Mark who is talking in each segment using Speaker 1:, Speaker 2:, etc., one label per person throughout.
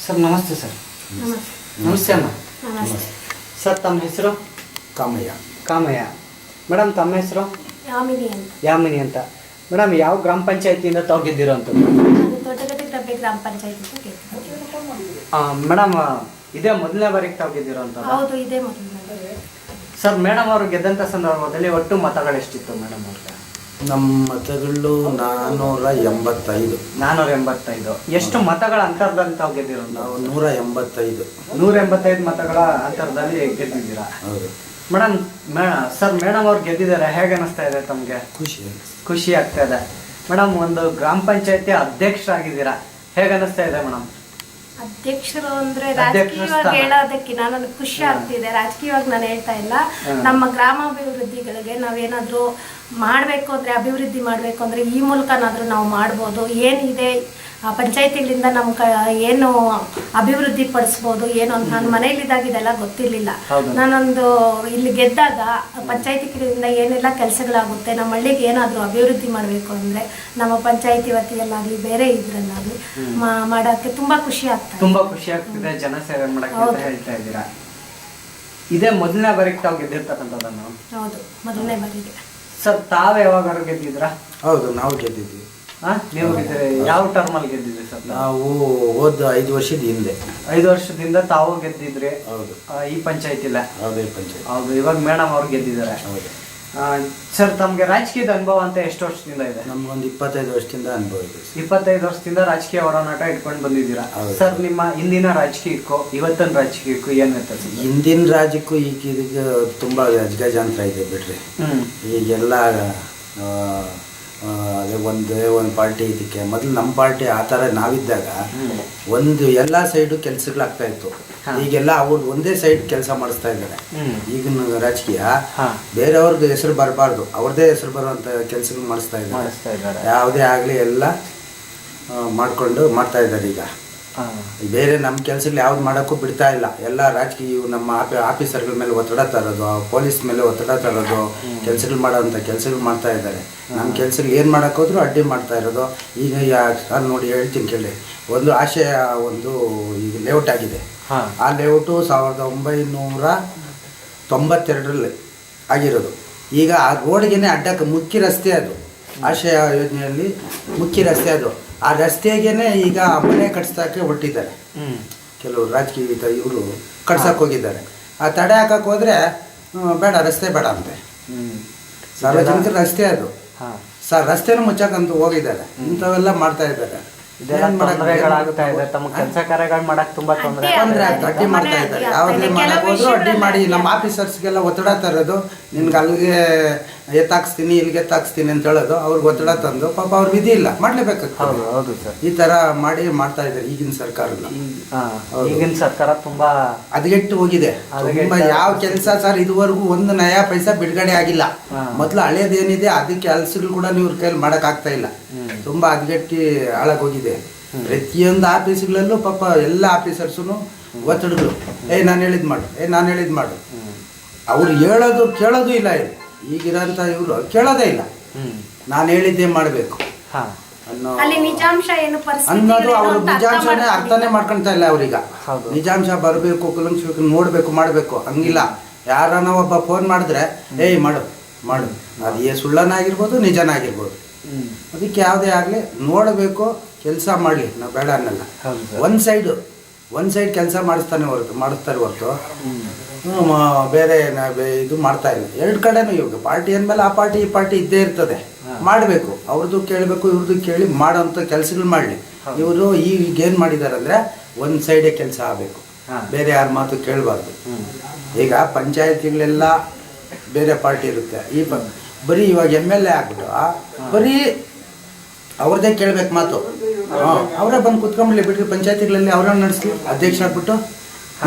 Speaker 1: Sir ನಮಸ್ತೆ sir. ನಮಸ್ತೆ ಅಮ್ಮ.
Speaker 2: ನಮಸ್ತೆ
Speaker 1: ಸರ್ ತಮ್ಮ ಹೆಸರು? ಕಾಮಯ್ಯ. ಮೇಡಮ್ ತಮ್ಮ ಹೆಸರು? ಯಾಮಿನಿ ಅಂತ. ಮೇಡಮ್ ಯಾವ ಗ್ರಾಮ ಪಂಚಾಯತಿಯಿಂದ ತಾವು ಗೆದ್ದಿರೋ ಅಂಥದ್ದು?
Speaker 2: ದೊಡ್ಡಗಟ್ಟೆ ಗ್ರಾಮ ಗ್ರಾಮ ಪಂಚಾಯತಿ.
Speaker 1: ಮೇಡಮ್ ಇದೇ ಮೊದಲನೇ ಬಾರಿಗೆ ತಾವು ಗೆದ್ದಿರೋ ಅಂಥದ್ದು?
Speaker 2: ಹೌದು, ಇದೇ ಮೊದಲನೇ.
Speaker 1: ಸರ್ ಮೇಡಮ್ ಅವರು ಗೆದ್ದಂಥ ಸಂದರ್ಭದಲ್ಲಿ ಒಟ್ಟು ಮತಗಳು ಎಷ್ಟಿತ್ತು ಮೇಡಮ್ ಅವ್ರಿಗೆ?
Speaker 3: ನಮ್ಮ ಮತಗಳು 485.
Speaker 1: ಎಷ್ಟು ಮತಗಳ ಅಂತರದಲ್ಲಿ ತಾವು ಗೆದ್ದಿರೋ?
Speaker 3: ನಾವು 185.
Speaker 1: 185 ಮತಗಳ ಅಂತರದಲ್ಲಿ ಗೆದ್ದಿದ್ದೀರಾ?
Speaker 3: ಹೌದು
Speaker 1: ಮೇಡಮ್. ಸರ್ ಮೇಡಮ್ ಅವ್ರು ಗೆದ್ದಿದ್ದಾರೆ, ಹೇಗೆ ಅನಿಸ್ತಾ ಇದೆ ತಮಗೆ? ಖುಷಿ ಆಗ್ತಾ ಇದೆ. ಮೇಡಮ್ ಒಂದು ಗ್ರಾಮ ಪಂಚಾಯತಿ ಅಧ್ಯಕ್ಷರಾಗಿದ್ದೀರಾ, ಹೇಗೆ ಅನಿಸ್ತಾ ಇದೆ ಮೇಡಮ್?
Speaker 2: ಅಧ್ಯಕ್ಷರು ಅಂದ್ರೆ ರಾಜಕೀಯವಾಗಿ ಹೇಳೋದಕ್ಕೆ ನಾನು ಖುಷಿ ಆಗ್ತಿದೆ. ರಾಜಕೀಯವಾಗಿ ನಾನು ಹೇಳ್ತಾ ಇಲ್ಲ. ನಮ್ಮ ಗ್ರಾಮಾಭಿವೃದ್ಧಿಗಳಿಗೆ ನಾವೇನಾದ್ರೂ ಮಾಡಬೇಕು ಅಂದ್ರೆ, ಅಭಿವೃದ್ಧಿ ಮಾಡಬೇಕು ಅಂದ್ರೆ ಈ ಮೂಲಕನಾದ್ರೂ ನಾವು ಮಾಡ್ಬೋದು. ಏನಿದೆ ಪಂಚಾಯತಿಗಳಿಂದ ಏನು ಅಭಿವೃದ್ಧಿ ಪಡಿಸ್ಬೋದು ಏನು ಅಂತ ನಾನು ಮನೆಯಲ್ಲಿದ್ದಾಗ ಇದೆಲ್ಲ ಗೊತ್ತಿರಲಿಲ್ಲ. ನಾನೊಂದು ಇಲ್ಲಿ ಗೆದ್ದಾಗ ಪಂಚಾಯತಿಗಳಿಂದ ಏನೆಲ್ಲ ಕೆಲಸಗಳಾಗುತ್ತೆ, ನಮ್ಮ ಹಳ್ಳಿಗೆ ಏನಾದರೂ ಅಭಿವೃದ್ಧಿ ಮಾಡಬೇಕು ಅಂದರೆ ನಮ್ಮ ಪಂಚಾಯತಿ ವತಿಯಲ್ಲಾಗಲಿ ಬೇರೆ ಇದ್ರಲ್ಲಾಗಲಿ ಮಾಡೋಕ್ಕೆ ತುಂಬ ಖುಷಿ ಆಗ್ತದೆ.
Speaker 1: ತುಂಬ ಖುಷಿ ಆಗ್ತಿದೆ ಜನಸೇವೆ ಮಾಡೋಕ್ಕೆ ಅಂತ ಹೇಳ್ತಾ ಇದ್ದೀರಾ. ಇದೇ ಮೊದಲನೇ ಬಾರಿಗೆ ತಾವು ಗೆದ್ದಿರ್ತಕ್ಕಂಥದ್ದನ್ನು?
Speaker 2: ಹೌದು, ಮೊದಲನೇ ಬಾರಿಗೆ.
Speaker 1: ಸರ್ ತಾವು ಯಾವಾಗಾರು ಗೆದ್ದಿದ್ರಾ?
Speaker 3: ಹೌದು, ನಾವು ಗೆದ್ದಿದ್ವಿ.
Speaker 1: ನೀವು ಗೆದ್ದಿರಿ? ಯಾವ ಟರ್ಮಲ್ಲಿ ಗೆದ್ದಿದ್ರಿ ಸರ್?
Speaker 3: ನಾವು ಹೋದ 5 ವರ್ಷದ ಹಿಂದೆ.
Speaker 1: 5 ವರ್ಷದಿಂದ ತಾವು ಗೆದ್ದಿದ್ರಿ?
Speaker 3: ಹೌದು.
Speaker 1: ಈ ಪಂಚಾಯತಿಲ್ಲ?
Speaker 3: ಹೌದು, ಪಂಚಾಯತ್.
Speaker 1: ಹೌದು. ಇವಾಗ ಮೇಡಮ್ ಅವ್ರು ಗೆದ್ದಿದ್ದಾರೆ.
Speaker 3: ಹೌದು.
Speaker 1: ಸರ್ ತಮ್ಗೆ ರಾಜಕೀಯದ ಅನುಭವ ಅಂತ ಎಷ್ಟು ವರ್ಷದಿಂದ ಇದೆ?
Speaker 3: ನಮ್ಗೊಂದು 25 ವರ್ಷದಿಂದ ಅನುಭವ ಇದೆ.
Speaker 1: 25 ವರ್ಷದಿಂದ ರಾಜಕೀಯ ಹೋರಾಟ ಇಟ್ಕೊಂಡು ಬಂದಿದ್ದೀರಾ. ಸರ್ ನಿಮ್ಮ ಹಿಂದಿನ ರಾಜಕೀಯಕ್ಕೂ ಇವತ್ತಿನ ರಾಜಕೀಯಕ್ಕೂ ಏನು ವ್ಯತ್ಯಾಸ?
Speaker 3: ಹಿಂದಿನ ರಾಜ್ಯಕ್ಕೂ ಈಗ ತುಂಬಾ ಗಜಗಜಾಂತರ ಇದೆ ಬಿಡ್ರಿ. ಈಗೆಲ್ಲ ಅದೇ ಒಂದೇ ಒಂದು ಪಾರ್ಟಿ ಇದಕ್ಕೆ ಮೊದಲು ನಮ್ಮ ಪಾರ್ಟಿ ಆ ಥರ ನಾವಿದ್ದಾಗ ಒಂದು ಎಲ್ಲ ಸೈಡು ಕೆಲಸಗಳಾಗ್ತಾ ಇತ್ತು. ಈಗೆಲ್ಲ ಅವ್ರು ಒಂದೇ ಸೈಡ್ ಕೆಲಸ ಮಾಡಿಸ್ತಾ ಇದ್ದಾರೆ. ಈಗಿನ ರಾಜಕೀಯ ಬೇರೆಯವ್ರದ್ದು ಹೆಸರು ಬರಬಾರ್ದು, ಅವ್ರದ್ದೇ ಹೆಸರು ಬರುವಂಥ ಕೆಲಸಗಳು ಮಾಡಿಸ್ತಾ ಇದ್ದಾರೆ. ಯಾವುದೇ ಆಗಲಿ ಎಲ್ಲ ಮಾಡ್ಕೊಂಡು ಮಾಡ್ತಾ ಇದ್ದಾರೆ. ಈಗ ಬೇರೆ ನಮ್ಮ ಕೆಲಸಗಳು ಯಾವ್ದು ಮಾಡೋಕ್ಕೂ ಬಿಡ್ತಾ ಇಲ್ಲ. ಎಲ್ಲ ರಾಜಕೀಯ ನಮ್ಮ ಆಫೀಸರ್ಗಳ ಮೇಲೆ ಒತ್ತಡ ತರೋದು, ಪೊಲೀಸ್ ಮೇಲೆ ಒತ್ತಡ ತರೋದು, ಕೆಲಸಗಳು ಮಾಡೋವಂಥ ಕೆಲಸಗಳು ಮಾಡ್ತಾ ಇದ್ದಾರೆ. ನಮ್ಮ ಕೆಲಸಗಳು ಏನು ಮಾಡೋಕ್ಕೋದ್ರೂ ಅಡ್ಡಿ ಮಾಡ್ತಾ ಇರೋದು. ಈಗ ನಾನು ನೋಡಿ ಹೇಳ್ತೀನಿ ಕೇಳಿ. ಒಂದು ಆಶಯ ಒಂದು ಈಗ ಲೇಔಟ್ ಆಗಿದೆ. ಆ ಲೇಔಟು 1992ರಲ್ಲಿ ಆಗಿರೋದು. ಈಗ ಆ ರೋಡ್ಗೆ ಅಡ್ಡಕ್ಕೆ ಮುಖ್ಯ ರಸ್ತೆ ಅದು. ಆಶಯ ಯೋಜನೆಯಲ್ಲಿ ಮುಖ್ಯ ರಸ್ತೆ ಅದು. ಆ ರಸ್ತೆಗೇನೆ ಈಗ ಮನೆ ಕಟ್ಸೋಕ್ಕೆ ಹೊರಟಿದ್ದಾರೆ ಕೆಲವರು ರಾಜಕೀಯ ಇವರು ಕಟ್ಸಕ್ಕೆ ಹೋಗಿದ್ದಾರೆ. ಆ ತಡೆ ಹಾಕಕ್ಕೆ ಹೋದರೆ ಬೇಡ, ರಸ್ತೆ ಬೇಡ ಅಂತೆ. ಸಾರ್ವಜನಿಕರ ರಸ್ತೆ ಅದು. ರಸ್ತೆನೂ ಮುಚ್ಚಕ್ಕಂತ ಹೋಗಿದ್ದಾರೆ. ಇಂಥವೆಲ್ಲ ಮಾಡ್ತಾ ಇದ್ದಾರೆ. ಅಡ್ಡಿ ಮಾಡ್ತಾ ಇದ್ದಾರೆ. ಯಾವುದೇ ಮಾಡಕ್ ಹೋದ್ರು ಅಡ್ಡಿ ಮಾಡಿ ನಮ್ಮ ಆಫೀಸರ್ಸ್ಗೆಲ್ಲ ಒತ್ತಡ ತರೋದು. ನಿನ್ಗೆ ಅಲ್ಲಿಗೆ ಎತ್ತಾಕ್ಸ್ತೀನಿ, ಇಲ್ಲಿಗೆ ಎತ್ತಾಕ್ಸ್ತೀನಿ ಅಂತ ಹೇಳೋದು. ಅವ್ರಿಗೆ ಒತ್ತಡ ತಂದು ಪಾಪ ಅವ್ರ ವಿಧಿ ಇಲ್ಲ, ಮಾಡ್ಲೇಬೇಕಾಗ್ತದೆ. ಈ ತರ ಮಾಡ್ತಾ ಇದ್ದಾರೆ ಈಗಿನ ಸರ್ಕಾರ.
Speaker 1: ಈಗಿನ ಸರ್ಕಾರ ತುಂಬಾ
Speaker 3: ಹದಗೆಟ್ಟು ಹೋಗಿದೆ. ತುಂಬಾ ಯಾವ ಕೆಲಸ ಸರ್ ಇದುವರೆಗೂ ಒಂದು ನಯಾ ಪೈಸಾ ಬಿಡುಗಡೆ ಆಗಿಲ್ಲ. ಮೊದ್ಲು ಹಳೇದೇನಿದೆ ಅದಕ್ಕೆ ಕೆಲಸಗಳು ಕೂಡ ಇವ್ರ ಕೈಲಿ ಮಾಡಕ್ ಆಗ್ತಾ ಇಲ್ಲ. ತುಂಬಾ ಹದಗೆಟ್ಟಿ ಹಾಳಾಗೋಗಿದೆ. ಪ್ರತಿಯೊಂದು ಆಫೀಸ್ಗಳಲ್ಲೂ ಪಾಪ ಎಲ್ಲ ಆಫೀಸರ್ಸು ಒತ್ತಡಗಳು. ನಾನು ಹೇಳಿದ್ ಮಾಡು. ಅವ್ರು ಹೇಳೋದು ಕೇಳೋದು ಇಲ್ಲ. ಈಗಿರೋಂಥ ಇವರು ಕೇಳೋದೇ ಇಲ್ಲ. ನಾನು ಹೇಳಿದ್ದೇ ಮಾಡಬೇಕು ಅನ್ನೋದು. ಅವ್ರ ನಿಜಾಂಶನೇ ಅರ್ಥನೇ ಮಾಡ್ಕೊಳ್ತಾ ಇಲ್ಲ ಅವ್ರೀಗ. ನಿಜಾಂಶ ಬರಬೇಕು, ಕುಲಂಕುಷ ನೋಡ್ಬೇಕು, ಮಾಡಬೇಕು. ಹಂಗಿಲ್ಲ. ಯಾರನ್ನ ಒಬ್ಬ ಫೋನ್ ಮಾಡಿದ್ರೆ ಮಾಡು ಅದು ಸುಳ್ಳನಾಗಿರ್ಬೋದು, ನಿಜನಾಗಿರ್ಬೋದು. ಅದಕ್ಕೆ ಯಾವುದೇ ಆಗಲಿ ನೋಡಬೇಕು, ಕೆಲಸ ಮಾಡಲಿ. ನಾವು ಬೇಡ ಅನ್ನಲ್ಲ. ಒಂದು ಸೈಡ್ ಕೆಲಸ ಮಾಡಿಸ್ತಾರೆ ಹೊರತು ಬೇರೆ ಇದು ಮಾಡ್ತಾ ಇಲ್ಲ. ಎರಡು ಕಡೆನೂ ಇವಾಗ ಪಾರ್ಟಿ ಅಂದಮೇಲೆ ಆ ಪಾರ್ಟಿ ಈ ಪಾರ್ಟಿ ಇದ್ದೇ ಇರ್ತದೆ. ಮಾಡಬೇಕು, ಅವ್ರದ್ದು ಕೇಳಬೇಕು, ಇವ್ರದ್ದು ಕೇಳಿ ಮಾಡೋಂಥ ಕೆಲಸಗಳು ಮಾಡಲಿ. ಇವರು ಈಗ ಏನು ಮಾಡಿದ್ದಾರೆ ಅಂದರೆ ಒಂದು ಸೈಡೇ ಕೆಲಸ ಆಗಬೇಕು, ಬೇರೆ ಯಾರ ಮಾತು ಕೇಳಬಾರ್ದು. ಈಗ ಪಂಚಾಯತಿಗಳೆಲ್ಲ ಬೇರೆ ಪಾರ್ಟಿ ಇರುತ್ತೆ. ಬರೀ ಇವಾಗ MLA ಆಗ್ಬಿಟ್ಟು ಬರೀ ಅವ್ರದ್ದೇ ಕೇಳ್ಬೇಕು ಮಾತು. ಅವರೇ ಬಂದು ಕುತ್ಕೊಂಡ್ಬಿಡ್ಲಿ ಬಿಡ್ರಿ. ಪಂಚಾಯತಿಗಳಲ್ಲಿ ಅವ್ರನ್ನ ನಡೆಸ್ಲಿ. ಅಧ್ಯಕ್ಷ ಆಗ್ಬಿಟ್ಟು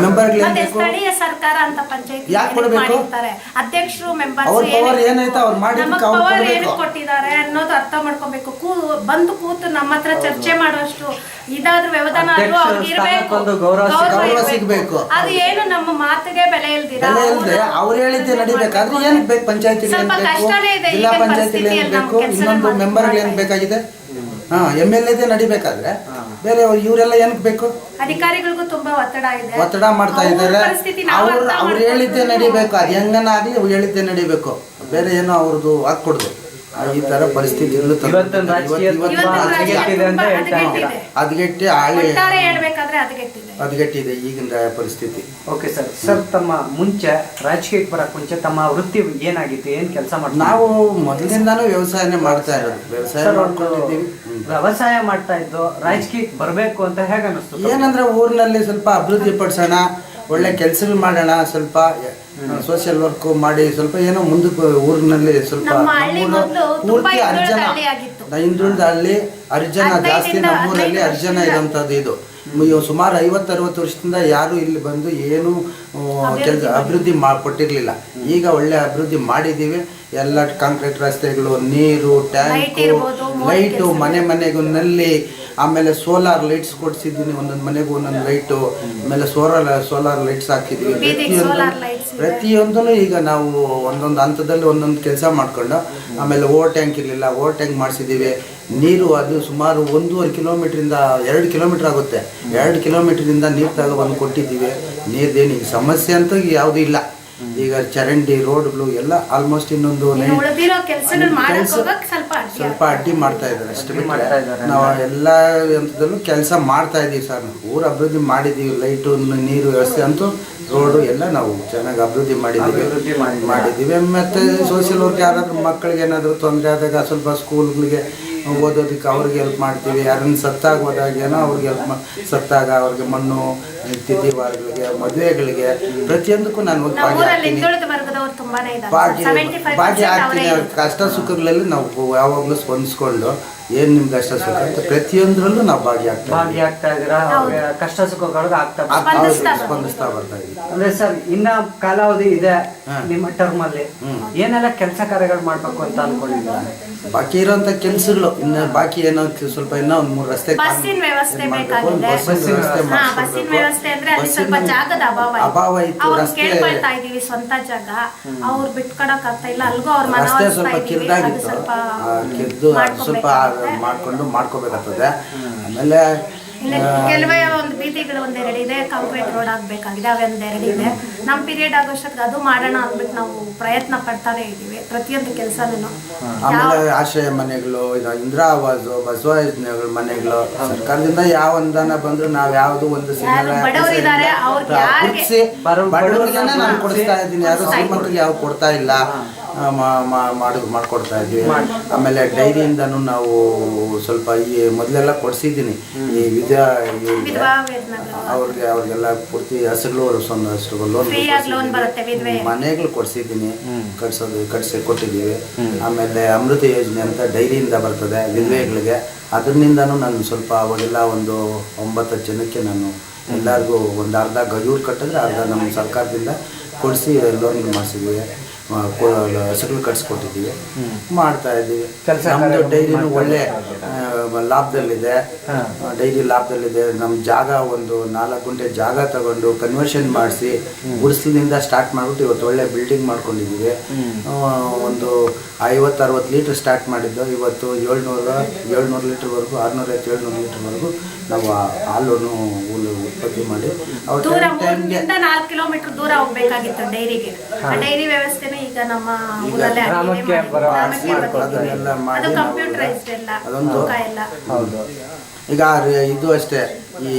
Speaker 2: ಸ್ಥಳೀಯ ಸರ್ಕಾರ ಅಂತ ಪಂಚಾಯತಿ
Speaker 3: ಯಾಕೆ ಕೊಡಬೇಕು?
Speaker 2: ಅಧ್ಯಕ್ಷರು
Speaker 3: ಅವ್ರ ಪವರ್ ಏನೈತೆ ಅವ್ರು ಮಾಡಿ
Speaker 2: ಕೊಟ್ಟಿದ್ದಾರೆ ಅನ್ನೋದು ಅರ್ಥ ಮಾಡ್ಕೋಬೇಕು. ಬಂದು ಕೂತು ನಮ್ಮ ಹತ್ರ ಚರ್ಚೆ ಮಾಡುವಷ್ಟು ಇದಾದ್ರೂ ವ್ಯವಧಾನ
Speaker 3: ಗೌರವ ಸಿಗ್ಬೇಕು.
Speaker 2: ಅದು ಏನು ನಮ್ಮ ಮಾತಿಗೆ ಬೆಲೆ ಇಲ್ದಿರ
Speaker 3: ಅವ್ರು ಹೇಳಿದ್ದೆ ನಡಿಬೇಕಾದ್ರೆ ಏನ್ ಬೇಕು? ಪಂಚಾಯತಿ ಜಿಲ್ಲಾ ಪಂಚಾಯತಿ ಏನ್ ಬೇಕು? ಇನ್ನೊಂದು ಮೆಂಬರ್ಗಳು ಏನ್ ಬೇಕಾಗಿದೆ? MLA ನಡಿಬೇಕಾದ್ರೆ ಬೇರೆ ಇವರೆಲ್ಲ ಏನಕ್ಕೆ ಬೇಕು?
Speaker 2: ಅಧಿಕಾರಿಗಳಿಗೂ ತುಂಬಾ
Speaker 3: ಒತ್ತಡ ಮಾಡ್ತಾ ಇದ್ದಾರೆ. ಅವ್ರು ಹೇಳಿದ್ದೆ ನಡಿಬೇಕು, ಅದು ಹೆಂಗನ ಆಗ್ಲಿ ಅವ್ರು ಹೇಳಿದ್ದೆ ನಡಿಬೇಕು, ಬೇರೆ ಏನೋ ಅವ್ರದ್ದು ಹಾಕೊಡ್ದು. ಈ ತರ ಪರಿಸ್ಥಿತಿಗಳು ಹದಗೆಟ್ಟಿ ಹದಗೆಟ್ಟಿದೆ ಈಗಿನ ಪರಿಸ್ಥಿತಿ.
Speaker 1: Okay sir. ಸರ್, ತಮ್ಮ ಮುಂಚೆ ರಾಜಕೀಯಕ್ಕೆ ಬರಕ್ ಮುಂಚೆ ತಮ್ಮ ವೃತ್ತಿ ಏನಾಗಿತ್ತು, ಏನ್ ಕೆಲಸ ಮಾಡ್ತಾ?
Speaker 3: ನಾವು ಮೊದಲಿಂದಾನು ವ್ಯವಸಾಯನೇ ಮಾಡ್ತಾ ಇರೋದು.
Speaker 1: ವ್ಯವಸಾಯ ಮಾಡ್ತಾ ಇದ್ದು ರಾಜಕೀಯಕ್ಕೆ ಬರ್ಬೇಕು ಅಂತ ಹೇಗೆ ಅನಿಸ್ತು?
Speaker 3: ಏನಂದ್ರೆ ಊರಿನಲ್ಲಿ ಸ್ವಲ್ಪ ಅಭಿವೃದ್ಧಿ ಪಡಿಸೋಣ, ಒಳ್ಳೆ ಕೆಲಸಗಳು ಮಾಡೋಣ, ಸ್ವಲ್ಪ ಸೋಷಿಯಲ್ ವರ್ಕ್ ಮಾಡಿ ಸ್ವಲ್ಪ ಏನೋ ಮುಂದಕ್ಕೆ ಊರಿನಲ್ಲಿ ಸ್ವಲ್ಪ ಪೂರ್ತಿ ಹಿಂದುಳಿದ ಹಳ್ಳಿ ಅರ್ಜನ ಜಾಸ್ತಿ, ನಮ್ಮೂರಲ್ಲಿ ಅರ್ಜನ ಇರೋಂಥದ್ದು. ಇದು ಸುಮಾರು 50-60 ವರ್ಷದಿಂದ ಯಾರು ಇಲ್ಲಿ ಬಂದು ಏನು ಕೆಲಸ ಅಭಿವೃದ್ಧಿ ಕೊಟ್ಟಿರ್ಲಿಲ್ಲ. ಈಗ ಒಳ್ಳೆ ಅಭಿವೃದ್ಧಿ ಮಾಡಿದ್ದೀವಿ. ಎಲ್ಲ ಕಾಂಕ್ರೀಟ್ ರಸ್ತೆಗಳು, ನೀರು, ಟ್ಯಾಂಕು, ಲೈಟು, ಮನೆಗೂ ನಲ್ಲಿ, ಆಮೇಲೆ ಸೋಲಾರ್ ಲೈಟ್ಸ್ ಕೊಡ್ಸಿದ್ದೀನಿ, ಒಂದೊಂದು ಮನೆಗೂ ಒಂದೊಂದು ಲೈಟು, ಆಮೇಲೆ ಸೋಲಾರ್ ಲೈಟ್ಸ್ ಹಾಕಿದ್ವಿ. ಪ್ರತಿಯೊಂದೂ ಈಗ ನಾವು ಒಂದೊಂದು ಹಂತದಲ್ಲಿ ಒಂದೊಂದು ಕೆಲಸ ಮಾಡ್ಕೊಂಡು, ಆಮೇಲೆ ಓವರ್ ಟ್ಯಾಂಕ್ ಇರಲಿಲ್ಲ, ಓವರ್ ಟ್ಯಾಂಕ್ ಮಾಡಿಸಿದ್ದೀವಿ. ನೀರು ಅದು ಸುಮಾರು 1.5 ಕಿಲೋಮೀಟ್ರಿಂದ 2 ಕಿಲೋಮೀಟ್ರ್ ಆಗುತ್ತೆ. 2 ಕಿಲೋಮೀಟ್ರಿಂದ ನೀರು ತಗೊಬಂದು ಕೊಟ್ಟಿದ್ದೀವಿ. ನೀರ್ದೇನು ಈಗ ಸಮಸ್ಯೆ ಅಂತ ಯಾವುದೂ ಇಲ್ಲ. ಈಗ ಚರಂಡಿ ರೋಡ್ಗಳು ಎಲ್ಲ ಆಲ್ಮೋಸ್ಟ್ ಇನ್ನೊಂದು ಸ್ವಲ್ಪ ಅಡ್ಡಿ ಮಾಡ್ತಾ ಇದ್ದಾರೆ ಅಷ್ಟೇ. ನಾವು ಎಲ್ಲ ಹಂತದಲ್ಲೂ ಕೆಲಸ ಮಾಡ್ತಾ ಇದ್ದೀವಿ ಸರ್. ಊರು ಅಭಿವೃದ್ಧಿ ಮಾಡಿದ್ದೀವಿ. ಲೈಟು, ನೀರು ವ್ಯವಸ್ಥೆ ಅಂತೂ, ರೋಡು ಎಲ್ಲ ನಾವು ಚೆನ್ನಾಗಿ ಅಭಿವೃದ್ಧಿ ಮಾಡಿದ್ದೀವಿ. ಮತ್ತು ಸೋಷಿಯಲ್ ವರ್ಕ್ ಯಾರಾದ್ರೂ ಮಕ್ಕಳಿಗೆ ಏನಾದರೂ ತೊಂದರೆ ಆದಾಗ ಸ್ವಲ್ಪ ಸ್ಕೂಲ್ಗಳಿಗೆ ಓದೋದಕ್ಕೆ ಅವ್ರಿಗೆ ಹೆಲ್ಪ್ ಮಾಡ್ತೀವಿ. ಯಾರನ್ನು ಸತ್ತಾಗ ಹೋದಾಗೇನೋ ಅವ್ರಿಗೆ ಸತ್ತಾಗ ಅವ್ರಿಗೆ ಮಣ್ಣು, ತಿಥಿವಾರಗಳಿಗೆ, ಮದುವೆಗಳಿಗೆ, ಪ್ರತಿಯೊಂದಕ್ಕೂ ನಾನು ಹೋಗಿ ಭಾಗಿ ಆಗ್ತೀನಿ. ಕಷ್ಟ ಸುಖಗಳಲ್ಲಿ ನಾವು ಯಾವಾಗಲೂ ಸ್ಪಂದಿಸ್ಕೊಂಡು ಏನ್ ನಿಮ್ ಕಷ್ಟ ಸುಖ ಅಂತ ಪ್ರತಿಯೊಂದರಲ್ಲೂ ನಾವು
Speaker 1: ಭಾಗಿಯಾಗ್ತಾ ಇದ್ದೀರಾ. ಕಷ್ಟ ಸುಖಗಳಿಗೆ
Speaker 3: ಸ್ಪಂದಿಸ್ತಾ ಬರ್ತಾ ಇದ್ದೀವಿ.
Speaker 1: ಅಂದ್ರೆ ಸರ್, ಇನ್ನ ಕಾಲಾವಧಿ ಇದೆ ನಿಮ್ಮ ಟರ್ಮ್ ಅಲ್ಲಿ, ಏನೆಲ್ಲ ಕೆಲಸ ಕಾರ್ಯಗಳು ಮಾಡ್ಬೇಕು ಅಂತ ಅನ್ಕೊಂಡಿದ್ದೀರಾ?
Speaker 3: ಬಾಕಿ ಇರೋಂತ ಕೆಲ್ಸಗಳು ಇನ್ನು ಬಾಕಿ ಏನೋ ಸ್ವಲ್ಪ ಇನ್ನೂ 1-3 ರಸ್ತೆ ಅಭಾವ ಇತ್ತು. ರಸ್ತೆ ಸ್ವಲ್ಪ ಕಿರಿದಾಗಿತ್ತು, ಕಿರಿದು ಸ್ವಲ್ಪ ಮಾಡ್ಕೋಬೇಕಾಗ್ತದೆ. ಆಮೇಲೆ
Speaker 2: ಕೆಲವೇ ಒಂದು ಬೀದಿಗಳು 1-2 ಇದೆ, ಕಾಂಕ್ರೀಟ್ ರೋಡ್ ಆಗ್ಬೇಕಾಗಿದೆ, ಅವೆ 1-2 ಇದೆ. ನಮ್ಮ ಪೀರಿಯಡ್ ಆಗೋಷ್ಟಕ್ಕೆ ಅದು ಮಾಡೋಣ ಅಂದ್ಬಿಟ್ಟು ನಾವು ಪ್ರಯತ್ನ ಪಡ್ತಾನೆ ಇದ್ದೀವಿ ಪ್ರತಿಯೊಂದು ಕೆಲಸನೂ.
Speaker 3: ಆಮೇಲೆ ಆಶ್ರಯ ಮನೆಗಳು, ಇಂದಿರಾ ಆವಾಸ್, ಬಸವ ಯೋಜನೆಗಳು, ಮನೆಗಳು ಸರ್ಕಾರದಿಂದ ಯಾವ ಅನುದಾನ ಬಂದ್ರು ನಾವು ಯಾವ್ದು ಒಂದು ಬಡವರಿಗೆ ನಾನು ಕೊಡಿಸ್ತಾ ಇದ್ದೀನಿ. ಯಾರು ಶ್ರೀಮಂತರಿಗೆ ಯಾವ ಕೊಡ್ತಾ ಇಲ್ಲ, ಮಾಡ್ಕೊಡ್ತಾ ಇದ್ವಿ. ಆಮೇಲೆ ಡೈರಿಯಿಂದನೂ ನಾವು ಸ್ವಲ್ಪ ಈ ಮೊದಲೆಲ್ಲ ಕೊಡ್ಸಿದ್ದೀನಿ. ಈ ಅವ್ರಿಗೆಲ್ಲ ಪೂರ್ತಿ ಹಸುಗಳು ಲೋನ್ ಮನೆಗಳು ಕೊಡ್ಸಿದ್ದೀನಿ, ಕೊಟ್ಟಿದ್ದೀವಿ. ಆಮೇಲೆ ಅಮೃತ ಯೋಜನೆ ಅಂತ ಡೈರಿಯಿಂದ ಬರ್ತದೆ ವಿಧವೆಗಳಿಗೆ, ಅದರಿಂದನೂ ನಾನು ಸ್ವಲ್ಪ ಅವಾಗೆಲ್ಲ ಒಂದು 9-10 ಜನಕ್ಕೆ ನಾನು ಎಲ್ಲರಿಗೂ ಒಂದು ಅರ್ಧ ಗಜೂರು ಕಟ್ಟಿದ್ರೆ ಅರ್ಧ ನಮ್ಮ ಸರ್ಕಾರದಿಂದ ಕೊಡಿಸಿ ಲೋನ್ ಮಾಡಿಸಿದ್ದೀವಿ. ಹಸುಗಳು ಕಟ್ಸ್ಕೊಟ್ಟಿದ್ದೀವಿ, ಮಾಡ್ತಾ ಇದ್ದೀವಿ. ನಮ್ಮದು ಡೈರಿನೂ ಒಳ್ಳೆ ಲಾಭದಲ್ಲಿದೆ, ಡೈರಿ ಲಾಭದಲ್ಲಿದೆ. ನಮ್ಮ ಜಾಗ ಒಂದು 4 ಗುಂಟೆ ಜಾಗ ತಗೊಂಡು ಕನ್ವರ್ಷನ್ ಮಾಡಿಸಿ ಗುಡಿಸಲಿನಿಂದ ಸ್ಟಾರ್ಟ್ ಮಾಡಿಬಿಟ್ಟು ಇವತ್ತು ಒಳ್ಳೆ ಬಿಲ್ಡಿಂಗ್ ಮಾಡ್ಕೊಂಡಿದ್ದೀವಿ. ಒಂದು 50-60 ಲೀಟ್ರ್ ಸ್ಟಾರ್ಟ್ ಮಾಡಿದ್ದು, ಇವತ್ತು 700 ಲೀಟ್ರ್ವರೆಗೂ, 650-700 ಲೀಟ್ರ್ವರೆಗೂ ನಾವು ಹಾಲನ್ನು ಉತ್ಪತ್ತಿ ಮಾಡಿ
Speaker 2: 4 ಕಿಲೋಮೀಟರ್ ದೂರ ಹೋಗ್ಬೇಕಾಗಿತ್ತು ಡೈರಿಗೆ. ಡೈರಿ ವ್ಯವಸ್ಥೆನೂ ಈಗ ನಮ್ಮ ಊರಲ್ಲೇ
Speaker 3: ಅದೊಂದು. ಈಗ ಇದು ಅಷ್ಟೇ, ಈ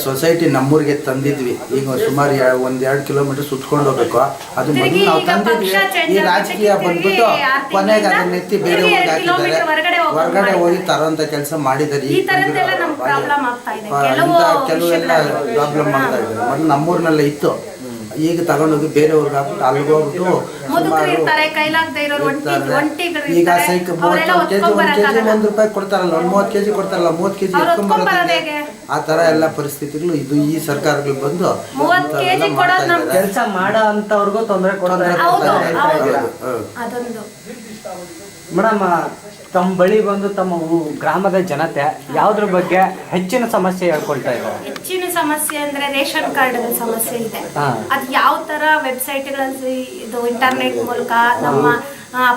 Speaker 3: ಸೊಸೈಟಿ ನಮ್ಮೂರಿಗೆ ತಂದಿದ್ವಿ. ಈಗ ಸುಮಾರು 1-2 ಕಿಲೋಮೀಟರ್ ಸುತ್ಕೊಂಡು ಹೋಗ್ಬೇಕು. ಅದು ಮೊದಲು ನಾವು ತಂದಿದ್ವಿ. ಈ ರಾಜಕೀಯ ಬಂದ್ಬಿಟ್ಟು ಕೊನೆಗೆ ಅದನ್ನ ಎತ್ತಿ ಬೇರೆ ಊರಿಗೆ ಹಾಕಿದ್ದಾರೆ. ಹೊರಗಡೆ ಹೋಗಿ ತರೋಂಥ ಕೆಲಸ ಮಾಡಿದ್ದಾರೆ. ಈಗ ಕೆಲವೆಲ್ಲ ಪ್ರಾಬ್ಲಮ್ ಆಗ್ತಾ ಇದ್ದಾರೆ. ಮೊದಲು ನಮ್ಮೂರಿನಲ್ಲೇ ಇತ್ತು, ಈಗ ತಗೊಂಡೋಗಿ ಬೇರೆಯವ್ರಿಗೆ ಹಾಕ್ಬಿಟ್ಟು ಅಲ್ಲಿಗೆ ಹೋಗ್ಬಿಟ್ಟು ಈಗ ಸೈಕಲ್ 1 ಕೆಜಿ 1 ರೂಪಾಯಿ ಕೊಡ್ತಾರಲ್ಲ, 30 ಕೆಜಿ ಕೊಡ್ತಾರಲ್ಲ, 30 ಕೆಜಿ ಎತ್ಕೊಂಡ್ಬರೋದೇ. ಆ ತರ ಎಲ್ಲ ಪರಿಸ್ಥಿತಿಗಳು ಇದು ಈ ಸರ್ಕಾರಗಳು ಬಂದು
Speaker 1: ಕೆಲಸ ಮಾಡೋ ಅಂತವ್ರಿಗೂ ತೊಂದರೆ ಕೊಡೋದು. ಮೇಡಮ್, ತಮ್ಮ ಬಳಿ ಬಂದು ತಮ್ಮ ಗ್ರಾಮದ ಜನತೆ ಯಾವ್ದ್ರ ಬಗ್ಗೆ ಹೆಚ್ಚಿನ ಸಮಸ್ಯೆ ಹೇಳ್ಕೊಳ್ತಾ ಇದ್ದಾರೆ?
Speaker 2: ಹೆಚ್ಚಿನ ಸಮಸ್ಯೆ ಅಂದ್ರೆ ರೇಷನ್ ಕಾರ್ಡ್ ಸಮಸ್ಯೆ ಇದೆ. ಅದು ಯಾವ ತರ ವೆಬ್ಸೈಟ್ಗಳಲ್ಲಿ ಇದು ಇಂಟರ್ನೆಟ್ ಮೂಲಕ ನಮ್ಮ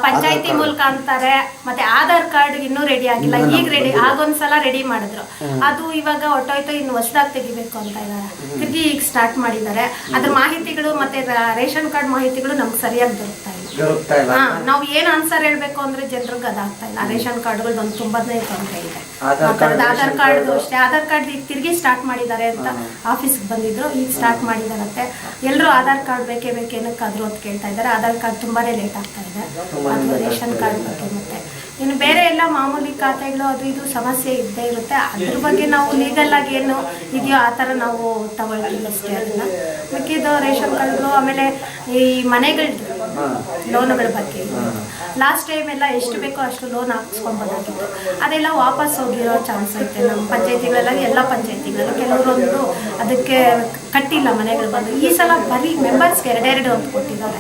Speaker 2: ಪಂಚಾಯತಿ ಮೂಲಕ ಅಂತಾರೆ, ಮತ್ತೆ ಆಧಾರ್ ಕಾರ್ಡ್ ಇನ್ನೂ ರೆಡಿ ಆಗಿಲ್ಲ, ಈಗ ರೆಡಿ ಆಗೊಂದ್ಸಲ ರೆಡಿ ಮಾಡಿದ್ರು, ಅದು ಇವಾಗ ಹೊಟ್ಟೋಯ್ತು, ಇನ್ನು ಹೊಸದಾಗಿ ತೆಗಿಬೇಕು ಅಂತ ಇದ್ದಾರೆ, ತಿರ್ಗಿ ಈಗ ಸ್ಟಾರ್ಟ್ ಮಾಡಿದ್ದಾರೆ. ಅದ್ರ ಮಾಹಿತಿಗಳು ಮತ್ತೆ ರೇಷನ್ ಕಾರ್ಡ್ ಮಾಹಿತಿಗಳು ನಮ್ಗೆ ಸರಿಯಾಗಿ ದೊರಕ್ತಾ ಇಲ್ಲ. ನಾವು ಏನ್ ಆನ್ಸರ್ ಹೇಳ್ಬೇಕು ಅಂದ್ರೆ ಜನರಿಗೆ ಅದಾಗ್ತಾ ಇಲ್ಲ. ರೇಷನ್ ಕಾರ್ಡ್ಗಳು ಒಂದು ತುಂಬಾನೇ ತೊಂದರೆ ಇದೆ. ಆಧಾರ್ ಕಾರ್ಡ್ ಅಷ್ಟೇ, ಆಧಾರ್ ಕಾರ್ಡ್ ಈಗ ತಿರ್ಗಿ ಸ್ಟಾರ್ಟ್ ಮಾಡಿದ್ದಾರೆ ಅಂತ ಆಫೀಸ್ಗೆ ಬಂದಿದ್ರು, ಈಗ ಸ್ಟಾರ್ಟ್ ಮಾಡಿದಾರಂತೆ. ಎಲ್ಲರೂ ಆಧಾರ್ ಕಾರ್ಡ್ ಬೇಕೇ ಏನಕ್ಕಾದ್ರು ಅಂತ ಕೇಳ್ತಾ ಇದ್ದಾರೆ. ಆಧಾರ್ ಕಾರ್ಡ್ ತುಂಬಾನೇ ಲೇಟ್ ಆಗ್ತಾ ಇದೆ. ಅದು ರೇಷನ್ ಕಾರ್ಡ್ ಬಗ್ಗೆ ಮತ್ತೆ ಇನ್ನು ಬೇರೆ ಎಲ್ಲ ಮಾಮೂಲಿ ಖಾತೆಗಳು ಅದು ಇದು ಸಮಸ್ಯೆ ಇದ್ದೇ ಇರುತ್ತೆ. ಅದ್ರ ಬಗ್ಗೆ ನಾವು ಲೀಗಲ್ ಆಗಿ ಏನು ಇದೆಯೋ ಆ ಥರ ನಾವು ತಗೊಳ್ತೀವಿ ಅಷ್ಟೇ. ಅದನ್ನ ಮಿಕ್ಕಿದ್ದು ರೇಷನ್ ಕಾರ್ಡ್ಗಳು, ಆಮೇಲೆ ಈ ಮನೆಗಳ ಲೋನುಗಳ ಬಗ್ಗೆ ಲಾಸ್ಟ್ ಟೈಮ್ ಎಲ್ಲ ಎಷ್ಟು ಬೇಕೋ ಅಷ್ಟು ಲೋನ್ ಹಾಕ್ಸ್ಕೊಬೋದಾಗಿತ್ತು, ಅದೆಲ್ಲ ವಾಪಸ್ ಹೋಗಿರೋ ಚಾನ್ಸ್ ಐತೆ. ನಮ್ಮ ಪಂಚಾಯತಿಗಳೆಲ್ಲ ಎಲ್ಲ ಪಂಚಾಯತಿಗಳಲ್ಲಿ ಕೆಲವರೊಂದು ಅದಕ್ಕೆ ಕಟ್ಟಿಲ್ಲ ಮನೆಗಳು ಬಂದು. ಈ ಸಲ ಬರೀ ಮೆಂಬರ್ಸ್ಗೆ ಎರಡೆರಡು ಅಂತ ಕೊಟ್ಟಿದ್ದಾರೆ.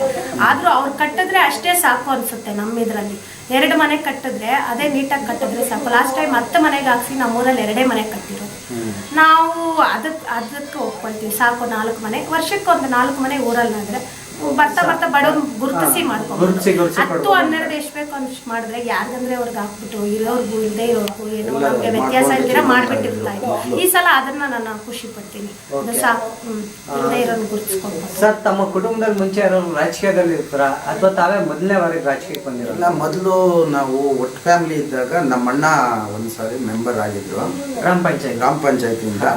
Speaker 2: ಆದರೂ ಅವ್ರು ಕಟ್ಟಿದ್ರೆ ಅಷ್ಟೇ ಸಾಕು ಅನಿಸುತ್ತೆ. ನಮ್ಮ ಇದರಲ್ಲಿ 2 ಮನೆ ಕಟ್ಟಿದ್ರೆ ಅದೇ ನೀಟಾಗಿ ಕಟ್ಟಿದ್ರೆ ಸಾಕು. ಲಾಸ್ಟ್ ಟೈಮ್ 10 ಮನೆಗೆ ಹಾಕ್ಸಿ ನಮ್ಮೂರಲ್ಲಿ 2 ಮನೆ ಕಟ್ಟಿರೋದು. ನಾವು ಅದಕ್ಕೆ ಹೋಗ್ಕೊಳ್ತೀವಿ, ಸಾಕು 4 ಮನೆ, ವರ್ಷಕ್ಕೊಂದು 4 ಮನೆ ಊರಲ್ಲಾದರೆ ಬರ್ತಾ ಬಡವ್ರು ಗುರುತಿಸಿ ಮಾಡ್ಕೊಂಡು 10-12 ಎಷ್ಟು ಬೇಕು ಅಷ್ಟು ಮಾಡಿದ್ರೆ ಯಾರಿಗಂದ್ರೆ ಅವ್ರಿಗೆ ಹಾಕ್ಬಿಟ್ಟು ಇರೋರ್ಗು ಇಲ್ಲದೆ ಇರೋರ್ಗು ಏನೋ ನಮಗೆ ವ್ಯತ್ಯಾಸ ಇಲ್ದಿರ ಮಾಡಿಬಿಟ್ಟಿರ್ತಾ ಇದ್ವಿ. ಈ ಸಲ ಅದನ್ನ ನಾನು ಖುಷಿ ಪಡ್ತೀನಿ. ಅದು ಸಾಕು, ಇಲ್ಲದೆ ಇರೋರು ಗುರುತಿಸ್ಕೊಂಡು.
Speaker 1: ಸರ್, ತಮ್ಮ ಕುಟುಂಬದಲ್ಲಿ ಮುಂಚೆ ಯಾರು ರಾಜಕೀಯದಲ್ಲಿ ಇರ್ತಾರ ಅಥವಾ ತಾವೇ ಮೊದಲನೇ ಬಾರಿಗೆ ರಾಜಕೀಯಕ್ಕೆ ಬಂದಿರಲ್ಲ?
Speaker 3: ಮೊದಲು ನಾವು ಒಟ್ಟು ಫ್ಯಾಮಿಲಿ ಇದ್ದಾಗ ನಮ್ಮಣ್ಣ ಒಂದ್ಸಾರಿ ಮೆಂಬರ್ ಆಗಿದ್ರು ಗ್ರಾಮ ಪಂಚಾಯತಿಯಿಂದ.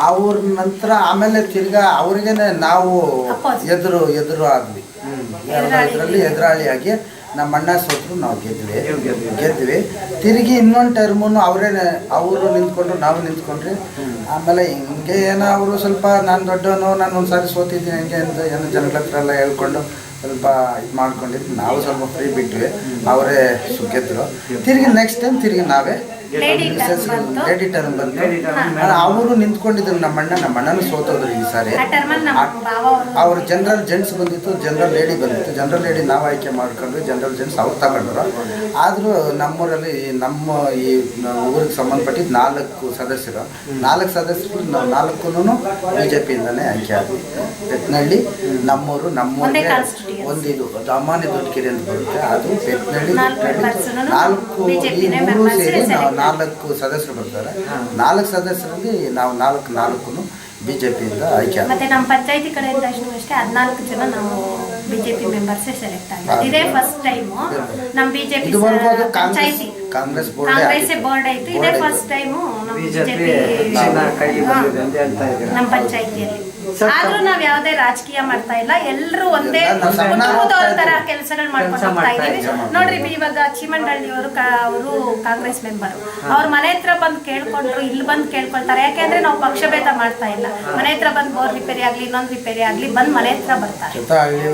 Speaker 3: ಅವ್ರ ನಂತರ ಆಮೇಲೆ ತಿರ್ಗಾ ಅವ್ರಿಗೇನೆ ನಾವು ಎದುರು ಆದ್ವಿ. ಇದರಲ್ಲಿ ಎದುರಾಳಿಯಾಗಿ ನಮ್ಮ ಅಣ್ಣ ಸೋತರು, ನಾವು ಗೆದ್ವಿ. ತಿರುಗಿ ಇನ್ನೊಂದು ಟರ್ಮುನು ಅವರು ನಿಂತ್ಕೊಂಡ್ರು, ನಾವು ನಿಂತ್ಕೊಂಡ್ರಿ. ಆಮೇಲೆ ಹಿಂಗೆ ಏನೋ ಅವರು ಸ್ವಲ್ಪ ನಾನು ದೊಡ್ಡವನು, ನಾನು ಒಂದ್ಸಾರಿ ಸೋತಿದ್ದೀನಿ ಹಂಗೆ ಅಂತ ಏನೋ ಜನಗಳ ಹತ್ರ ಎಲ್ಲ ಹೇಳ್ಕೊಂಡು ಸ್ವಲ್ಪ ಇದು ಮಾಡ್ಕೊಂಡಿದ್ದು. ನಾವು ಸ್ವಲ್ಪ ಫ್ರೀ ಬಿಟ್ವಿ, ಅವರೇ ಗೆದ್ರು. ತಿರುಗಿ ನೆಕ್ಸ್ಟ್ ಟೈಮ್ ತಿರುಗಿ ನಾವೇ ಲೇಡಿ ಟರ್ಮ್ ಬಂತು. ಅವರು ನಿಂತ್ಕೊಂಡಿದ್ರು ನಮ್ಮಣ್ಣನೂ ಸೋತೋದ್ರು ಈ ಸಾರಿ. ಅವ್ರು ಜನರಲ್ ಜೆಂಟ್ಸ್ ಬಂದಿತ್ತು, ಜನರಲ್ ಲೇಡಿ ಬಂದಿತ್ತು. ಜನರಲ್ ಲೇಡಿ ನಾವು ಆಯ್ಕೆ ಮಾಡ್ಕೊಂಡ್ವಿ, ಜನರಲ್ ಜೆಂಟ್ಸ್ ಅವ್ರು ತಗೊಂಡ್ರು. ಆದರೂ ನಮ್ಮೂರಲ್ಲಿ ನಮ್ಮ ಈ ಊರಿಗೆ ಸಂಬಂಧಪಟ್ಟಿದ್ದು 4 ಸದಸ್ಯರು. 4 ಸದಸ್ಯರು ನಾವು 4 BJP-ಇಂದನೇ ಆಯ್ಕೆ ಆದ್ವಿ. ಬೆತ್ನಳ್ಳಿ, ನಮ್ಮೂರಿಗೆ ಒಂದಿದು ಅಮಾನಿ ದೊಡ್ಡಕೆರೆ ಅಂತ ಬರುತ್ತೆ, ಅದು ಬೆತ್ನಳ್ಳಿ 4 ಈ 3 ಸೇರಿ ನಾವು 4 ಸದಸ್ಯರು ಬರ್ತಾರೆ. 4 ಸದಸ್ಯರಲ್ಲಿ ನಾವು 4 BJP-ಇಂದ ಆಯ್ಕೆ.
Speaker 2: ಮತ್ತೆ ನಮ್ಮ ಪಂಚಾಯತಿ ಕಡೆಯಿಂದ ಅಷ್ಟೇ 14 ಜನ ನಾವು BJP ಮೆಂಬರ್ಸ್ ಸೆಲೆಕ್ಟ್ ಆಗಿದ್ದೀವಿ. ಇದೇ ಫಸ್ಟ್ ಟೈಮ್ ನಮ್ಮ BJP ಪಂಚಾಯತಿ
Speaker 3: ಕಾಂಗ್ರೆಸ್
Speaker 2: ಬೋರ್ಡ್ ಆಯ್ತು. ಇದೇ ಫಸ್ಟ್ ಟೈಮ್ ನಮ್ಮ BJP ನಮ್ಮ ಪಂಚಾಯತಿಯಲ್ಲಿ. ಆದ್ರೂ ನಾವ್ ಯಾವುದೇ ರಾಜಕೀಯ ಮಾಡ್ತಾ ಇಲ್ಲ, ಎಲ್ಲರೂ ಒಂದೇ ಕುಟುಂಬದವ್ರ ತರ ಕೆಲಸಗಳು ಮಾಡ್ಕೊಂಡು ಹೋಗ್ತಾ ಇದೀವಿ. ನೋಡ್ರಿ, ಇವಾಗ ಚೀಮಂಡಳ್ಳಿ ಅವರು ಕಾಂಗ್ರೆಸ್ ಮೆಂಬರ್, ಅವ್ರ ಮನೆ ಹತ್ರ ಬಂದು ಕೇಳ್ಕೊಂಡ್ರು, ಇಲ್ಲಿ ಬಂದು ಕೇಳ್ಕೊಳ್ತಾರೆ. ಯಾಕೆಂದ್ರೆ ನಾವು ಪಕ್ಷಭೇದ ಮಾಡ್ತಾ ಇಲ್ಲ. ಮನೆ ಹತ್ರ ಬಂದು ಬೋರ್ ರಿಪೇರಿ ಆಗ್ಲಿ, ಇನ್ನೊಂದು ರಿಪೇರಿ ಆಗ್ಲಿ, ಬಂದ್ ಮನೆ ಹತ್ರ ಬರ್ತಾರೆ.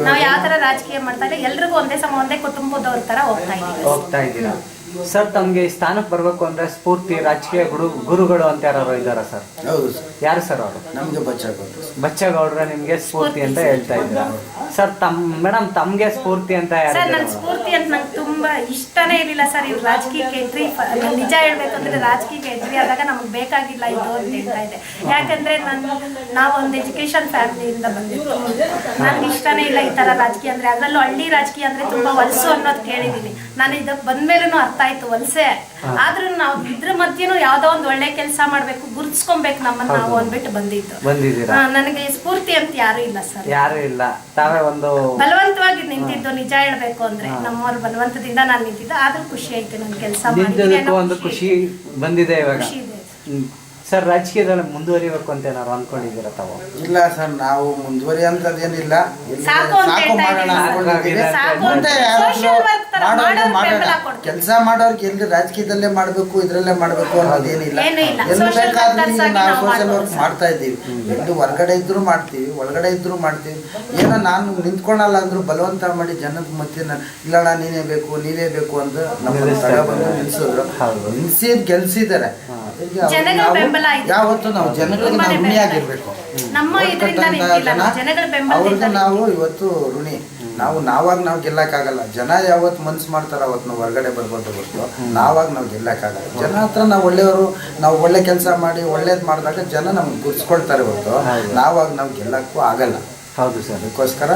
Speaker 2: ನಾವ್ ಯಾವ ತರ ರಾಜಕೀಯ ಮಾಡ್ತಾ ಇಲ್ಲ, ಎಲ್ರಿಗೂ ಒಂದೇ ಕುಟುಂಬದವ್ರ ತರ ಹೋಗ್ತಾ ಇದೀವಿ.
Speaker 1: ಸರ್, ತಮ್ಗೆ ಈ ಸ್ಥಾನಕ್ಕೆ ಬರ್ಬೇಕು ಅಂದ್ರೆ ಸ್ಫೂರ್ತಿ ರಾಜಕೀಯ ಗುರುಗಳು ಅಂತ ಯಾರು ಇದ್ದಾರಾ ಸರ್?
Speaker 3: ಹೌದು ಸರ್.
Speaker 1: ಯಾರು ಸರ್ ಅವರು?
Speaker 3: ನಮ್ಗೆ
Speaker 1: ಬಚ್ಚೇಗೌಡ್ರ ನಿಮ್ಗೆ ಸ್ಫೂರ್ತಿ ಅಂತ ಹೇಳ್ತಾ ಇದ್ದೀರಾ ಸರ್. ಮೇಡಮ್, ತಮ್ಗೆ ಸ್ಫೂರ್ತಿ ಅಂತ
Speaker 2: ಸರ್? ನನ್ ಸ್ಫೂರ್ತಿ ಅಂತ ನಂಗೆ ತುಂಬಾ ಇಷ್ಟನೇ ಇರಲಿಲ್ಲ ಸರ್. ಇವ್ರು ರಾಜಕೀಯಕ್ಕೆ ಎಂಟ್ರಿ, ನಿಜ ಹೇಳ್ಬೇಕಂದ್ರೆ ರಾಜಕೀಯಕ್ಕೆ ಎಂಟ್ರಿ ಆದಾಗ ನಮ್ಗೆ ಬೇಕಾಗಿಲ್ಲ ಇದು ಅಂತ ಹೇಳ್ತಾ ಇದ್ದೆ. ಯಾಕಂದ್ರೆ ನಾವೊಂದು ಎಜುಕೇಶನ್ ಫ್ಯಾಮಿಲಿಯಿಂದ ಬಂದಿದ್ದು, ನನ್ಗೆ ಇಷ್ಟನೇ ಇಲ್ಲ ಈ ತರ ರಾಜಕೀಯ ಅಂದ್ರೆ. ಅದರಲ್ಲೂ ಹಳ್ಳಿ ರಾಜಕೀಯ ಅಂದ್ರೆ ತುಂಬಾ ಹೊಲಸು ಅನ್ನೋದು ಕೇಳಿದೀನಿ ನಾನು. ಇದಕ್ಕೆ ಬಂದ್ಮೇಲೂ ಅರ್ಥ ಆಯ್ತು ವಲಸೆ. ಆದ್ರೂ ನಾವು ಇದ್ರ ಮಧ್ಯೆನೂ ಯಾವ್ದೋ ಒಂದು ಒಳ್ಳೆ ಕೆಲಸ ಮಾಡ್ಬೇಕು, ಗುರುತಿಸ್ಕೊಬೇಕು ನಮ್ಮನ್ನ ನಾವು ಅಂದ್ಬಿಟ್ಟು ಬಂದಿದ್ದೀರಾ. ನನಗೆ ಸ್ಫೂರ್ತಿ ಅಂತ ಯಾರು ಇಲ್ಲ ಸರ್,
Speaker 1: ಯಾರು ಇಲ್ಲ. ತಾವೇ ಒಂದು
Speaker 2: ಬಲವಂತವಾಗಿ ನಿಂತಿದ್ದು, ನಿಜ ಹೇಳ್ಬೇಕು ಅಂದ್ರೆ ನಮ್ಮವ್ರ ಬಲವಂತದಿಂದ ನಾನು ನಿಂತಿದ್ದು. ಆದ್ರೂ ಖುಷಿ ಆಯ್ತು, ನನ್ ಕೆಲಸ ಮಾಡಿ
Speaker 1: ಒಂದು ಖುಷಿ ಬಂದಿದೆ ಇವಾಗ. ಸರ್, ರಾಜಕೀಯದಲ್ಲಿ ಮುಂದುವರಿಬೇಕು ಅಂತ ಏನಾರು ಅನ್ಕೊಂಡಿದ್ದೀರಾ ತಾವು?
Speaker 3: ಇಲ್ಲ ಸರ್, ನಾವು ಮುಂದುವರಿಯಂತದೇನಿಲ್ಲ. ಕೆಲಸ ಮಾಡೋರ್ಗೆ ಎಲ್ಲಿ ರಾಜಕೀಯದಲ್ಲೇ ಮಾಡ್ಬೇಕು, ಇದ್ರಲ್ಲೇ ಮಾಡ್ಬೇಕು ಅನ್ನೋದೇನಿಲ್ಲ. ಎಲ್ಲಿ ಬೇಕಾದ್ರೂ ನಾವು ಸೋಷಿಯಲ್ ವರ್ಕ್ ಮಾಡ್ತಾ ಇದ್ದೀವಿ. ಎಲ್ಲಿ ಹೊರಗಡೆ ಇದ್ರು ಮಾಡ್ತೀವಿ, ಒಳಗಡೆ ಇದ್ರು ಮಾಡ್ತೀವಿ. ಏನೋ ನಾನು ನಿಂತ್ಕೊಳಲ್ಲ ಅಂದ್ರು ಬಲವಂತ ಮಾಡಿ ಜನದ ಮಧ್ಯೆ ಇಲ್ಲಣ್ಣ ನೀವೇ ಬೇಕು ಅಂತ ನಮ್ಮಲ್ಲಿ ತಗೊಬಂದು ನಿಲ್ಸಿದ್ರು. ಗೆಲ್ಸಿದ್ದಾರೆ. ಯಾವತ್ತು ನಾವು ಜನಗಳಿಗೆ ನಾವು ಋಣಿಯಾಗಿರ್ಬೇಕು. ಅವ್ರಿಗೆ ನಾವು ಇವತ್ತು ಋಣಿ. ನಾವಾಗ ನಾವು ಗೆಲ್ಲಕ್ಕಾಗಲ್ಲ. ಜನ ಯಾವತ್ತು ಮನ್ಸು ಮಾಡ್ತಾರ ಅವತ್ತು ನಾವು ಹೊರಗಡೆ ಬರ್ಬೋದು ಹೊರತು ನಾವಾಗ ನಾವು ಗೆಲ್ಲಕ್ಕಾಗಲ್ಲ. ಜನ ಹತ್ರ ನಾವು ಒಳ್ಳೆಯವರು, ನಾವು ಒಳ್ಳೆ ಕೆಲಸ ಮಾಡಿ ಒಳ್ಳೇದು ಮಾಡಿದಾಗ ಜನ ನಮ್ಗೆ ಗುರ್ಸ್ಕೊಳ್ತಾರೆ ಹೊರತು ನಾವಾಗ ನಾವು ಗೆಲ್ಲಕ್ಕೂ ಆಗಲ್ಲ.
Speaker 1: ಹೌದು ಸರ್.
Speaker 3: ಅದಕ್ಕೋಸ್ಕರ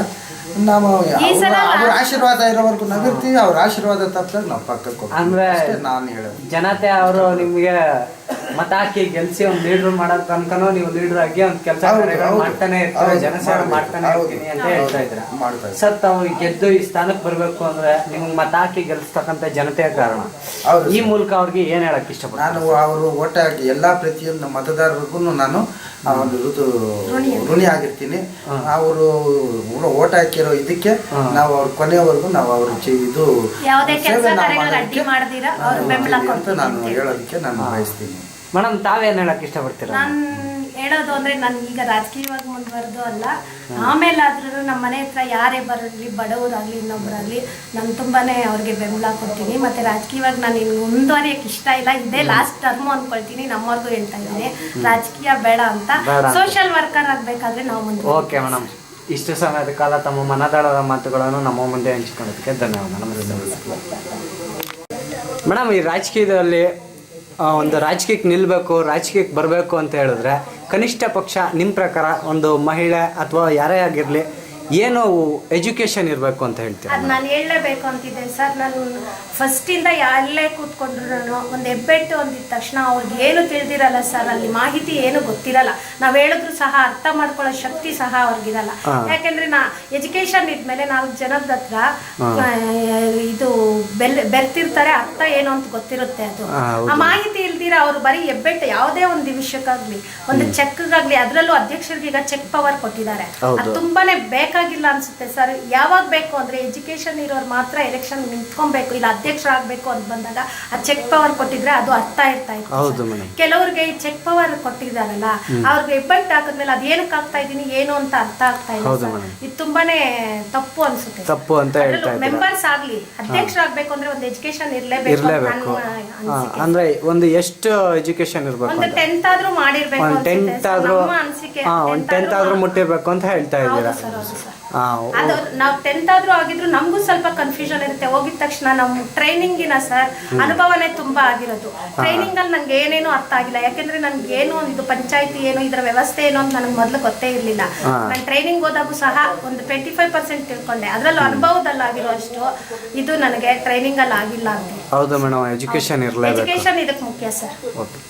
Speaker 3: ನಾವು
Speaker 2: ಈ ಸಲ
Speaker 3: ಅವ್ರ ಆಶೀರ್ವಾದ ಇರೋವರೆಗೂ ನಾವಿರ್ತೀವಿ, ಅವ್ರ ಆಶೀರ್ವಾದ ತಪ್ಪಿದಾಗ ನಾವು ಪಕ್ಕಕ್ಕೆ ಹೋಗ್ತೀವಿ.
Speaker 1: ಅಂದ್ರೆ
Speaker 3: ಅಷ್ಟೇ ನಾನು ಹೇಳೋದು.
Speaker 1: ಜನತೆ ಅವರು ನಿಮ್ಗೆ ಮತ ಹಾಕಿ ಗೆಲ್ಸಿ ಒಂದ್ ಲೀಡರ್ ಮಾಡೋದ್ ತನಕನೂ ನೀವು ಲೀಡರ್ ಆಗಿ ಒಂದ್ ಕೆಲಸ ಮಾಡ್ತಾನೆ ಇರ್ತಾರೆ, ಜನಸೇವೆ ಮಾಡ್ತಾನೆ ಇರ್ತೀನಿ ಅಂತ ಹೇಳ್ತಾ ಇದ್ರ. ಸರ್ ತಾವು ಗೆದ್ದು ಈ ಸ್ಥಾನಕ್ಕೆ ಬರ್ಬೇಕು ಅಂದ್ರೆ ನಿಮ್ಗೆ ಮತ ಹಾಕಿ ಗೆಲ್ಸ್ತಕ್ಕಂಥ ಜನತೆಯ ಕಾರಣ. ಈ ಮೂಲಕ ಅವ್ರಿಗೆ ಏನ್ ಹೇಳಕ್ ಇಷ್ಟಪಡ್ತೀನಿ?
Speaker 3: ನಾನು ಅವರು ಓಟ್ ಹಾಕಿ ಎಲ್ಲಾ ಪ್ರತಿಯೊಂದು ಮತದಾರರಿಗೂ ನಾನು ಋಣಿ ಆಗಿರ್ತೀನಿ. ಅವರು ಓಟ್ ಹಾಕಿರೋ ಇದಕ್ಕೆ ನಾವು ಅವ್ರ ಕೊನೆಯವರೆಗೂ ನಾವು ಅವ್ರ ಇದು ಸೇವೆ ಅಂತ ನಾನು ಹೇಳೋದಕ್ಕೆ ನಾನು ಬಯಸ್ತೀನಿ.
Speaker 1: ಮೇಡಮ್ ತಾವೇನ್ ಹೇಳಕ್ ಇಷ್ಟಪಡ್ತೀರಾ?
Speaker 2: ನಾನು ಹೇಳೋದು ಅಂದ್ರೆ ನಾನು ಈಗ ರಾಜಕೀಯವಾಗಿ ಮುಂದುವರೆದು ಅಲ್ಲ, ಆಮೇಲಾದ್ರೂ ನಮ್ಮ ಮನೆ ಹತ್ರ ಯಾರೇ ಬರಲಿ, ಬಡವರಾಗ್ಲಿ ಇನ್ನೊಬ್ಬರಾಗ್ಲಿ, ನಾನು ತುಂಬಾನೇ ಅವ್ರಿಗೆ ಬೆಂಬಲ ಕೊಡ್ತೀನಿ. ಮತ್ತೆ ರಾಜಕೀಯವಾಗಿ ನಾನು ಇನ್ನು ಮುಂದುವರಿಯಕ್ಕೆ ಇಷ್ಟ ಇಲ್ಲ, ಇದೇ ಲಾಸ್ಟ್ ಟರ್ಮ್ ಅನ್ಕೊಳ್ತೀನಿ. ನಮ್ಮವ್ರಿಗೂ ಹೇಳ್ತಾ ಇದ್ದೀನಿ, ರಾಜಕೀಯ ಬೇಡ ಅಂತ. ಸೋಷಿಯಲ್ ವರ್ಕರ್ ಆಗ್ಬೇಕಾದ್ರೆ ನಾವು ಮುಂದೆ.
Speaker 1: ಓಕೆ ಮೇಡಮ್, ಇಷ್ಟು ಸಮಯದ ಕಾಲ ತಮ್ಮ ಮನದಾಳದ ಮಾತುಗಳನ್ನು ನಮ್ಮ ಮುಂದೆ ಹಂಚಿಕೊಳ್ಳೋದಕ್ಕೆ ಧನ್ಯವಾದ. ಮೇಡಮ್, ಈ ರಾಜಕೀಯದಲ್ಲಿ ಒಂದು ರಾಜಕೀಯಕ್ಕೆ ನಿಲ್ಲಬೇಕು, ರಾಜಕೀಯಕ್ಕೆ ಬರಬೇಕು ಅಂತ ಹೇಳಿದ್ರೆ ಕನಿಷ್ಠ ಪಕ್ಷ ನಿಮ್ಮ ಪ್ರಕಾರ ಒಂದು ಮಹಿಳೆ ಅಥವಾ ಯಾರೇ ಆಗಿರಲಿ ಏನು ಎಜುಕೇಷನ್ ಇರಬೇಕು ಅಂತ ಹೇಳ್ತೀವಿ?
Speaker 2: ಅದು ನಾನು ಹೇಳಲೇಬೇಕು ಅಂತಿದ್ದೆ ಸರ್. ನಾನು ಫಸ್ಟಿಂದ ಎಲ್ಲೇ ಕೂತ್ಕೊಂಡ್ರು ನಾನು ಒಂದು ಹೆಬ್ಬೆಟ್ಟು ಅಂದಿದ ತಕ್ಷಣ ಅವ್ರಿಗೆ ಏನು ತಿಳಿದಿರಲ್ಲ ಸರ್, ಅಲ್ಲಿ ಮಾಹಿತಿ ಏನು ಗೊತ್ತಿರಲ್ಲ. ನಾವು ಹೇಳಿದ್ರು ಸಹ ಅರ್ಥ ಮಾಡ್ಕೊಳ್ಳೋ ಶಕ್ತಿ ಸಹ ಅವ್ರಿಗಿರಲ್ಲ. ಯಾಕೆಂದ್ರೆ ಎಜುಕೇಶನ್ ಇದ್ಮೇಲೆ 4 ಜನದ ಹತ್ರ ಇದು ಬೆರ್ತಿರ್ತಾರೆ, ಅರ್ಥ ಏನು ಅಂತ ಗೊತ್ತಿರುತ್ತೆ. ಅದು ಆ ಮಾಹಿತಿ ಇಲ್ದಿರ ಅವ್ರು ಬರೀ ಹೆಬ್ಬೆಟ್ಟು ಯಾವುದೇ ಒಂದು ವಿಷಯಕ್ಕಾಗ್ಲಿ, ಒಂದು ಚೆಕ್ಗಾಗ್ಲಿ, ಅದರಲ್ಲೂ ಅಧ್ಯಕ್ಷರಿಗೆ ಈಗ ಚೆಕ್ ಪವರ್ ಕೊಟ್ಟಿದ್ದಾರೆ. ಅದು ತುಂಬಾನೇ ಬೇಕಾಗಿಲ್ಲ ಅನ್ಸುತ್ತೆ ಸರ್. ಯಾವಾಗ ಬೇಕು ಅಂದ್ರೆ ಎಜುಕೇಶನ್ ಇರೋರು ಮಾತ್ರ ಎಲೆಕ್ಷನ್ ನಿಂತ್ಕೊಬೇಕು, ಇಲ್ಲ ಅಧ್ಯಕ್ಷರಾಗಬೇಕು ಅಂತ ಬಂದಾಗ ಆ ಚೆಕ್ ಪವರ್ ಕೊಟ್ಟಿದ್ರೆ ಅದು ಅರ್ಥ ಇರ್ತಾ ಇತ್ತು. ಕೆಲವ್ರಿಗೆ ಈ ಚೆಕ್ ಪವರ್ ಕೊಟ್ಟಿದ್ದಾರಲ್ಲ, ಅವ್ರಿಗೆ ಹೆಬ್ಬೆಟ್ಟು ಹಾಕಿದ್ಮೇಲೆ ಅದು ಏನಕ್ಕೆ ಆಗ್ತಾ ಇದೀನಿ ಏನು ಅಂತ ಅರ್ಥ ಆಗ್ತಾ ಇಲ್ಲ. ಇದು ತುಂಬಾನೇ ತಪ್ಪು ಅನ್ಸುತ್ತೆ.
Speaker 1: ತಪ್ಪು ಅಂತ ಹೇಳ್ತಾ
Speaker 2: ಮೆಂಬರ್ಸ್ ಆಗ್ಲಿ, ಅಧ್ಯಕ್ಷರಾಗಬೇಕು ಅಂದ್ರೆ ಒಂದು ಎಜುಕೇಶನ್ ಇರ್ಲೇಬೇಕು.
Speaker 1: ಅಂದ್ರೆ ಒಂದು ಎಷ್ಟು ಎಜುಕೇಶನ್ ಇರಬೇಕು?
Speaker 2: ಒಂದು 10th ಆದ್ರೂ ಮಾಡಿರ್ಬೇಕು,
Speaker 1: ಒಂದು 10th ಆದ್ರೂ ಮುಟ್ಟಿರ್ಬೇಕು ಅಂತ ಹೇಳ್ತಾ ಇದ್ದೀರಾ?
Speaker 2: ಅದು ನಾವು 10th ಆದ್ರೂ ಆಗಿದ್ರು ನಮಗೂ ಸ್ವಲ್ಪ ಕನ್ಫ್ಯೂಷನ್ ಇರುತ್ತೆ. ಹೋಗಿದ ತಕ್ಷಣ ನಮ್ಮ ಟ್ರೈನಿಂಗಿನ ಸರ್ ಅನುಭವನೇ ತುಂಬಾ ಆಗಿರೋದು. ಟ್ರೈನಿಂಗ್ ಅಲ್ಲಿ ನಂಗೆ ಏನೇನು ಅರ್ಥ ಆಗಿಲ್ಲ, ಯಾಕೆಂದ್ರೆ ನನ್ಗೆ ಏನು ಇದು ಪಂಚಾಯತಿ ಏನು ಇದರ ವ್ಯವಸ್ಥೆ ಏನು ಅಂತ ನನಗೆ ಮೊದಲು ಗೊತ್ತೇ ಇರಲಿಲ್ಲ. ನಾನು ಟ್ರೈನಿಂಗ್ ಹೋದಾಗೂ ಸಹ ಒಂದು 25% ತಿಳ್ಕೊಂಡೆ, ಅದರಲ್ಲೂ ಅನುಭವದಲ್ಲಿ ಆಗಿರುವಷ್ಟು ಇದು ನನಗೆ ಟ್ರೈನಿಂಗ್ ಅಲ್ಲಿ ಆಗಿಲ್ಲ ಅಂತ.
Speaker 1: ಹೌದು ಮೇಡಮ್, ಎಜುಕೇಶನ್ ಇರಲೇಬೇಕು.
Speaker 2: ಎಜುಕೇಶನ್ ಇದಕ್ಕೆ ಮುಖ್ಯ ಸರ್.
Speaker 1: ಓಕೆ.